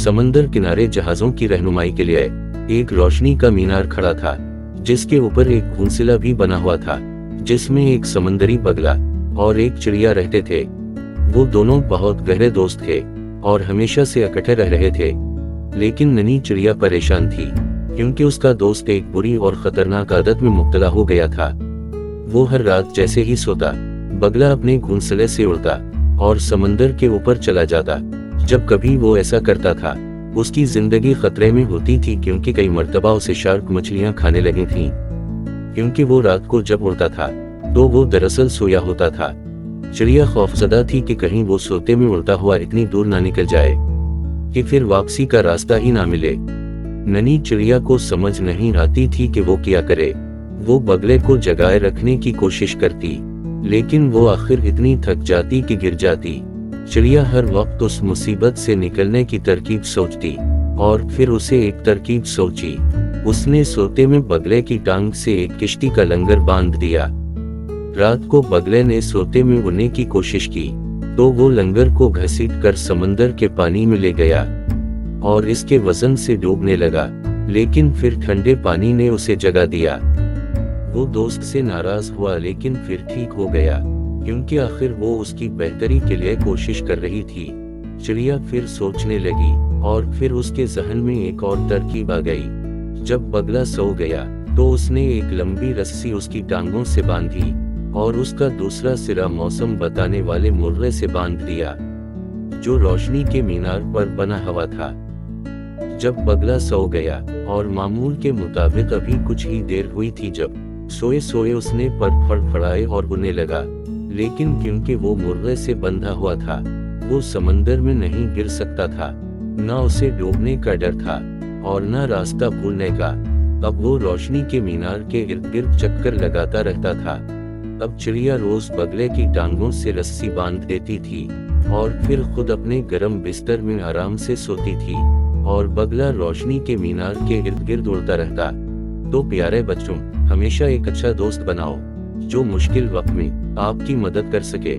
समंदर किनारे जहाजों की रहनुमाई के लिए एक रोशनी का मीनार खड़ा था, जिसके ऊपर एक घोंसला भी बना हुआ था, जिसमें एक समंदरी बगला और एक चिड़िया रहते थे। वो दोनों बहुत गहरे दोस्त थे और हमेशा से इकट्ठे रह रहे थे। लेकिन नन्ही चिड़िया परेशान थी, क्योंकि उसका दोस्त एक बुरी और खतरनाक आदत में मुब्तला हो गया था। वो हर रात जैसे ही सोता, बगला अपने घोंसले से उड़ता और समंदर के ऊपर चला जाता। जब कभी वो ऐसा करता था, उसकी जिंदगी खतरे में होती थी, क्योंकि कई मर्तबा उसे शार्क मछलियां खाने लगी थीं। क्योंकि वो रात को जब उड़ता था तो वो दरअसल सोया होता था। चिड़िया खौफजदा थी कि कहीं वो सोते में उड़ता हुआ इतनी दूर ना निकल जाए कि फिर वापसी का रास्ता ही ना मिले। नन्ही चिड़िया को समझ नहीं आती थी कि वो क्या करे। वो बगले को जगाए रखने की कोशिश करती, लेकिन वो आखिर इतनी थक जाती कि गिर जाती। चिड़िया हर वक्त उस मुसीबत से निकलने की तरकीब सोचती, और फिर उसे एक तरकीब सोची। उसने सोते में बगले की टांग से एक किश्ती का लंगर बांध दिया। रात को बगले ने सोते में उड़ने की कोशिश की तो वो लंगर को घसीट कर समंदर के पानी में ले गया और इसके वजन से डूबने लगा। लेकिन फिर ठंडे पानी ने उसे जगा दिया। वो दोस्त से नाराज हुआ, लेकिन फिर ठीक हो गया, क्योंकि आखिर वो उसकी बेहतरी के लिए कोशिश कर रही थी। चिड़िया फिर सोचने लगी और फिर उसके जहन में एक और तरकीब आ गई। जब बगला सो गया तो उसने एक लंबी रस्सी उसकी टांगों से बांधी और उसका दूसरा सिरा मौसम बताने वाले मुर्रे से बांध दिया, जो रोशनी के मीनार पर बना हुआ था। जब बगला सो गया और मामूल के मुताबिक अभी कुछ ही देर हुई थी, जब सोए सोए उसने पर फड़फड़ाए और उड़ने लगा। लेकिन क्योंकि वो मुर्रे से बंधा हुआ था, वो समंदर में नहीं गिर सकता था। न उसे डूबने का डर था और न रास्ता भूलने का। अब वो रोशनी के मीनार के इर्द गिर्द चक्कर लगाता रहता था। अब चिड़िया रोज बगले की टांगों से रस्सी बांध देती थी और फिर खुद अपने गर्म बिस्तर में आराम से सोती थी, और बगला रोशनी के मीनार के इर्द गिर्द उड़ता रहता। तो प्यारे बच्चों, हमेशा एक अच्छा दोस्त बनाओ जो मुश्किल वक्त में आपकी मदद कर सके।